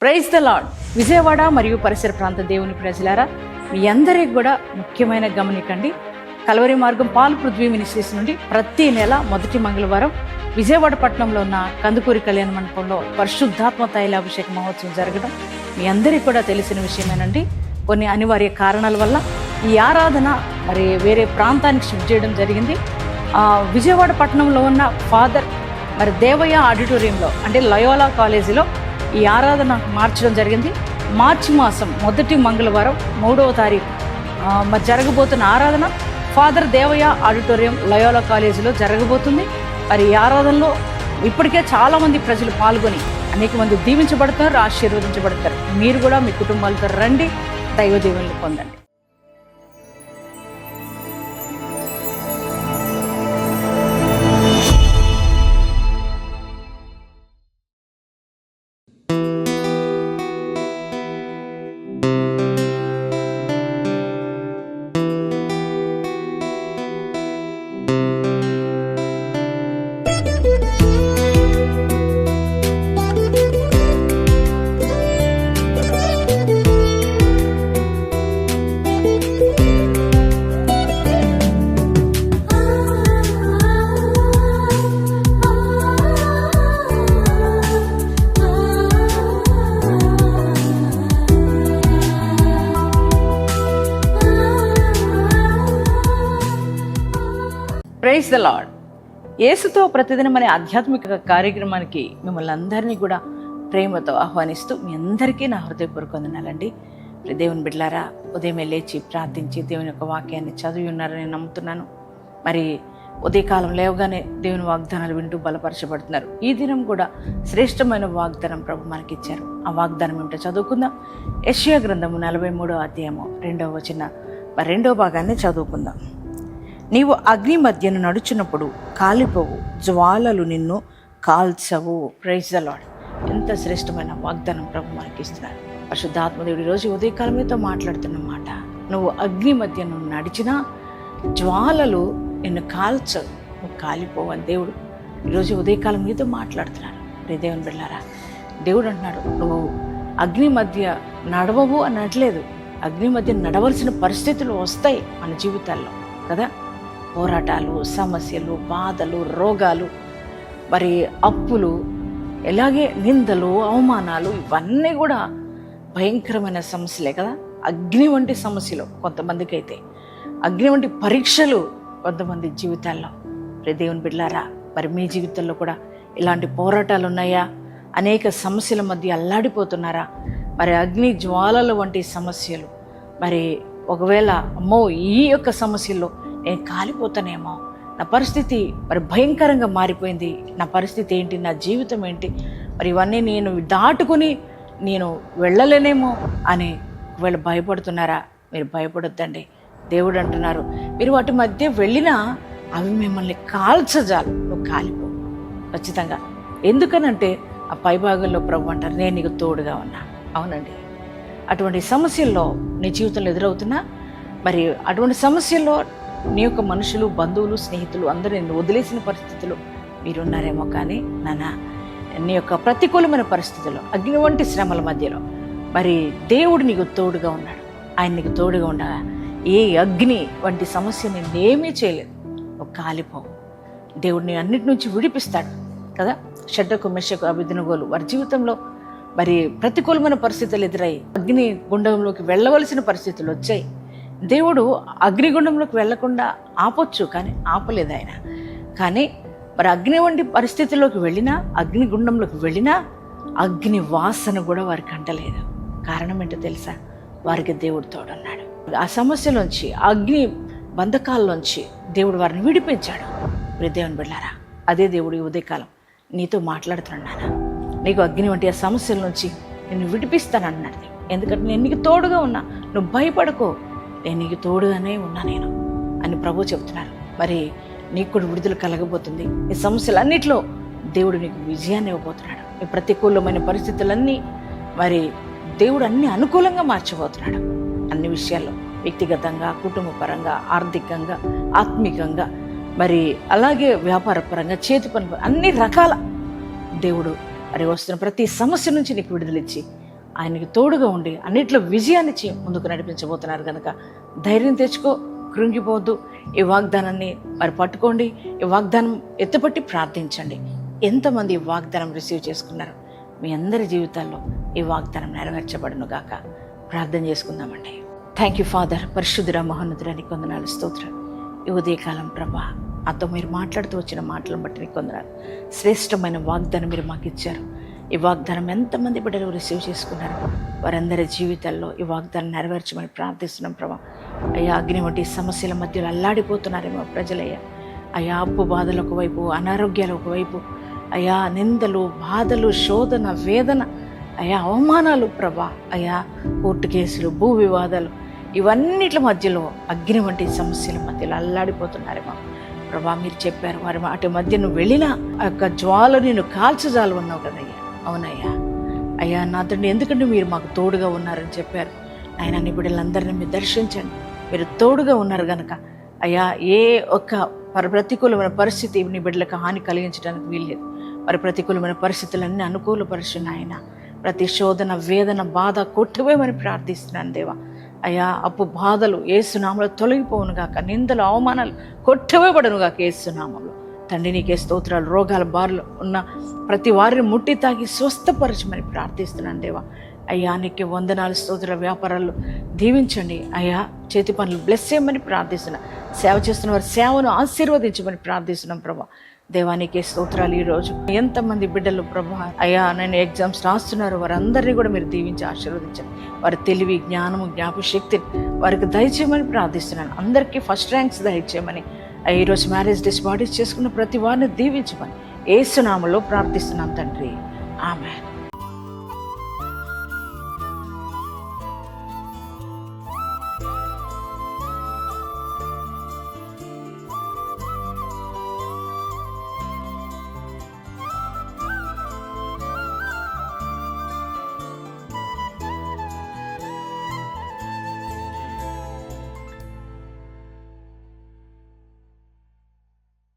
Praise the lord. Vijayawada మరియు పరిసర ప్రాంత దేవుని ప్రజలారా, మీ అందరికి కూడా ముఖ్యమైన గమనికండి. కల్వరి మార్గం పాల్ పృథ్వీ మినిస్ట్రీస్ నుండి ప్రతి నెల మొదటి మంగళవారం విజయవాడ పట్టణంలో ఉన్న కందుకూరి కళ్యాణ మండపంలో పరిశుద్ధాత్మ తైలాభిషేక మహోత్సవం జరగడం మీ అందరికీ కూడా తెలిసిన విషయమేనండి. కొన్ని అనివార్య కారణాల వల్ల ఈ ఆరాధన మరి వేరే ప్రాంతానికి షిఫ్ట్ చేయడం జరిగింది. విజయవాడ పట్టణంలో ఉన్న ఫాదర్ మరి దేవయ్య ఆడిటోరియంలో అంటే లయోలా కాలేజీలో ఈ ఆరాధన మార్చడం జరిగింది. మార్చి మాసం మొదటి మంగళవారం 3వ తారీఖు మరి జరగబోతున్న ఆరాధన ఫాదర్ దేవయ్య ఆడిటోరియం లయోలా కాలేజీలో జరగబోతుంది. మరి ఈ ఆరాధనలో ఇప్పటికే చాలామంది ప్రజలు పాల్గొని అనేక మంది దీవించబడతారు, ఆశీర్వదించబడతారు. మీరు కూడా మీ కుటుంబాలతో రండి, దైవ దీవెనలు పొందండి. Praise the lord. యేసుతో ప్రతిదినం అనే ఆధ్యాత్మిక కార్యక్రమానికి మిమ్మల్ని అందరినీ కూడా ప్రేమతో ఆహ్వానిస్తూ మీ అందరికీ నా హృదయపూర్వక వందనాలండి. దేవుని బిడ్డలారా, ఉదయం లేచి ప్రార్థించి దేవుని యొక్క వాక్యాన్ని చదివి ఉన్నారని నమ్ముతున్నాను. మరి ఉదయకాలం లేవగానే దేవుని వాగ్దానాలు వింటూ బలపరచబడుతున్నారు. ఈ దినం కూడా శ్రేష్టమైన వాగ్దానం ప్రభు మనకిచ్చారు. ఆ వాగ్దానం ఏమిటో చదువుకుందాం. యెషయా గ్రంథము 43వ అధ్యాయము 2వ వచనం 2వ భాగాన్ని చదువుకుందాం. నీవు అగ్ని మధ్యను నడుచున్నప్పుడు కాలిపోవు, జ్వాలలు నిన్ను కాల్చవు. Praise the lord. ఎంత శ్రేష్టమైన వాగ్దానం ప్రభు మనకి ఇస్తున్నారు. పరిశుద్ధాత్మదేవుడు ఈరోజు ఉదయకాలం మీతో మాట్లాడుతున్న మాట, నువ్వు అగ్ని మధ్యను నడిచినా జ్వాలలు నిన్ను కాల్చవు, నువ్వు కాలిపోవు అని దేవుడు ఈరోజు ఉదయకాలం మీతో మాట్లాడుతున్నాడు. దేవుని బిడ్డలారా, దేవుడు అంటున్నాడు, నువ్వు అగ్ని మధ్య నడవవు అని అనట్లేదు. అగ్ని మధ్య నడవలసిన పరిస్థితులు వస్తాయి మన జీవితాల్లో కదా. పోరాటాలు, సమస్యలు, బాధలు, రోగాలు, మరి అప్పులు, ఇలాగే నిందలు, అవమానాలు, ఇవన్నీ కూడా భయంకరమైన సమస్యలే కదా. అగ్ని వంటి సమస్యలు కొంతమందికి అయితే, అగ్ని వంటి పరీక్షలు కొంతమంది జీవితాల్లో. దేవుని బిడ్డలారా, మరి మీ జీవితంలో కూడా ఇలాంటి పోరాటాలు ఉన్నాయా? అనేక సమస్యల మధ్య అల్లాడిపోతున్నారా? మరి అగ్ని జ్వాలల వంటి సమస్యలు, మరి ఒకవేళ అమ్మో ఈ యొక్క సమస్యల్లో నేను కాలిపోతానేమో, నా పరిస్థితి మరి భయంకరంగా మారిపోయింది, నా పరిస్థితి ఏంటి, నా జీవితం ఏంటి, మరి ఇవన్నీ నేను దాటుకుని నేను వెళ్ళలేనేమో అని ఒకవేళ భయపడుతున్నారా? మీరు భయపడొద్దండి. దేవుడు అంటున్నారు, మీరు వాటి మధ్య వెళ్ళినా అవి మిమ్మల్ని కాల్చజాలు, నువ్వు కాలిపో ఖచ్చితంగా. ఎందుకనంటే ఆ పైభాగంలో ప్రభు అంటారు, నేను నీకు తోడుగా ఉన్నా. అవునండి, అటువంటి సమస్యల్లో నీ జీవితంలో ఎదురవుతున్నా, మరి అటువంటి సమస్యల్లో నీ యొక్క మనుషులు, బంధువులు, స్నేహితులు అందరూ నిన్ను వదిలేసిన పరిస్థితులు మీరున్నారేమో. కానీ నాన్న, నీ యొక్క ప్రతికూలమైన పరిస్థితుల్లో, అగ్ని వంటి శ్రమల మధ్యలో మరి దేవుడు నీకు తోడుగా ఉన్నాడు. ఆయన నీకు తోడుగా ఉండగా ఏ అగ్ని వంటి సమస్య నిన్నేమీ చేయలేదు, నువ్వు కాలిపోవు. దేవుడిని అన్నిటి నుంచి విడిపిస్తాడు కదా. షడ్రకు, మెషకు, అబేద్నెగోలు వారి జీవితంలో మరి ప్రతికూలమైన పరిస్థితులు ఎదురయ్యి అగ్ని గుండంలోకి వెళ్ళవలసిన పరిస్థితులు వచ్చాయి. దేవుడు అగ్నిగుండంలోకి వెళ్లకుండా ఆపొచ్చు, కానీ ఆపలేదు ఆయన. కానీ మరి అగ్ని వంటి పరిస్థితుల్లోకి వెళ్ళినా, అగ్నిగుండంలోకి వెళ్ళినా అగ్ని వాసన కూడా వారికి అంటలేదు. కారణం ఏంటో తెలుసా? వారికి దేవుడు తోడున్నాడు. ఆ సమస్యలోంచి, అగ్ని బంధకాల్లోంచి దేవుడు వారిని విడిపించాడు. దేవుని బిడ్డలారా, అదే దేవుడు ఈ ఉదయకాలం నీతో మాట్లాడుతున్నాను. నీకు అగ్ని వంటి ఆ సమస్యల నుంచి నేను విడిపిస్తానన్నాడు. ఎందుకంటే నేను నీకు తోడుగా ఉన్నా, నువ్వు భయపడకో, నేను నీకు తోడుగానే ఉన్నా నేను అని ప్రభు చెప్తున్నారు. మరి నీకు కూడా విడుదల కలగబోతుంది. ఈ సమస్యలన్నిటిలో దేవుడు నీకు విజయాన్ని ఇవ్వబోతున్నాడు. ఈ ప్రతికూలమైన పరిస్థితులన్నీ మరి దేవుడు అన్ని అనుకూలంగా మార్చబోతున్నాడు. అన్ని విషయాల్లో, వ్యక్తిగతంగా, కుటుంబ పరంగా, ఆర్థికంగా, ఆత్మికంగా, మరి అలాగే వ్యాపార పరంగా, చేతి పని, అన్ని రకాల దేవుడు మరి వస్తున్న ప్రతి సమస్య నుంచి నీకు విడుదలిచ్చి ఆయనకి తోడుగా ఉండి అన్నిట్లో విజయాన్ని ఇచ్చి ముందుకు నడిపించబోతున్నారు కనుక ధైర్యం తెచ్చుకో, కృంగిపోవద్దు. ఈ వాగ్దానాన్ని మరి పట్టుకోండి. ఈ వాగ్దానం ఎత్తుపట్టి ప్రార్థించండి. ఎంతమంది ఈ వాగ్దానం రిసీవ్ చేసుకున్నారు? మీ అందరి జీవితాల్లో ఈ వాగ్దానం నెరవేర్చబడును గాక. ప్రార్థన చేసుకుందామండి. Thank you father. పరిశుద్ధుర మహోన్నతుడా నీకు వందనాలు, స్తోత్రం. ఈ ఉదయకాలం ప్రభా నాతో మీరు మాట్లాడుతూ వచ్చిన మాటలను బట్టి నీకు వందనాలు. శ్రేష్టమైన వాగ్దానం మీరు మాకు ఇచ్చారు. ఈ వాగ్దానం ఎంతమంది బిడ్డలు రిసీవ్ చేసుకున్నారు వారందరి జీవితాల్లో ఈ వాగ్దానం నెరవేర్చమని ప్రార్థిస్తున్నాం ప్రభా. అయ్యా, అగ్ని వంటి సమస్యల మధ్యలో అల్లాడిపోతున్నారేమో ప్రజలయ్యా. అయ్యా, అప్పు బాధలు ఒకవైపు, అనారోగ్యాలు ఒకవైపు, అయ్యా నిందలు, బాధలు, శోధన, వేదన, అయ్యా అవమానాలు ప్రభా, అయ్యా కోర్టు కేసులు, భూ వివాదాలు, ఇవన్నిటి మధ్యలో అగ్ని వంటి సమస్యల మధ్యలో అల్లాడిపోతున్నారేమో ప్రభా. మీరు చెప్పారు వారి వాటి మధ్య నువ్వు వెళ్ళినా ఆ యొక్క జ్వాల నేను కాల్చజాలు ఉన్నావు కదయ్యా. అవునయ్యా. అయ్యా నా తండ్రి, ఎందుకంటే మీరు మాకు తోడుగా ఉన్నారని చెప్పారు. ఆయన నీ బిడ్డలందరినీ మీరు దర్శించండి. మీరు తోడుగా ఉన్నారు కనుక అయ్యా ఏ ఒక్క ప్రతికూలమైన పరిస్థితి నీ బిడ్డలకు హాని కలిగించడానికి వీల్లేదు. మరి ప్రతికూలమైన పరిస్థితులన్నీ అనుకూలపరుచున్న ఆయన ప్రతి శోధన, వేదన, బాధ కొట్టివేయమని ప్రార్థిస్తున్నాను దేవా. అయ్యా, అప్పు బాధలు యేసునామములో తొలగిపోవును గాక. నిందలు, అవమానాలు కొట్టివేయబడును గాక యేసునామములో. తండ్రి నీకే స్తోత్రాలు. రోగాల బారులు ఉన్న ప్రతి వారిని ముట్టి తాకి స్వస్థపరచమని ప్రార్థిస్తున్నాను దేవా. అయ్యా నీకే వందనాలు, స్తోత్ర. వ్యాపారాలు దీవించండి అయ్యా. చేతి పనులు బ్లెస్ చేయమని ప్రార్థిస్తున్నా. సేవ చేస్తున్న వారి సేవను ఆశీర్వదించమని ప్రార్థిస్తున్నాం ప్రభా. దేవానికే స్తోత్రాలు. ఈరోజు ఎంతమంది బిడ్డలు ప్రభా అయ్యా నేను ఎగ్జామ్స్ రాస్తున్నారు, వారందరినీ కూడా మీరు దీవించి ఆశీర్వదించండి. వారి తెలివి, జ్ఞానము, జ్ఞాపశక్తిని వారికి దయచేయమని ప్రార్థిస్తున్నాను. అందరికీ ఫస్ట్ ర్యాంక్స్ దయచేయమని, ఈరోజు మ్యారేజ్ డేస్ బాడీస్ చేసుకున్న ప్రతి వారిని దీవించమని యేసు నామములో ప్రార్థిస్తున్నాం తండ్రి. ఆమేన్.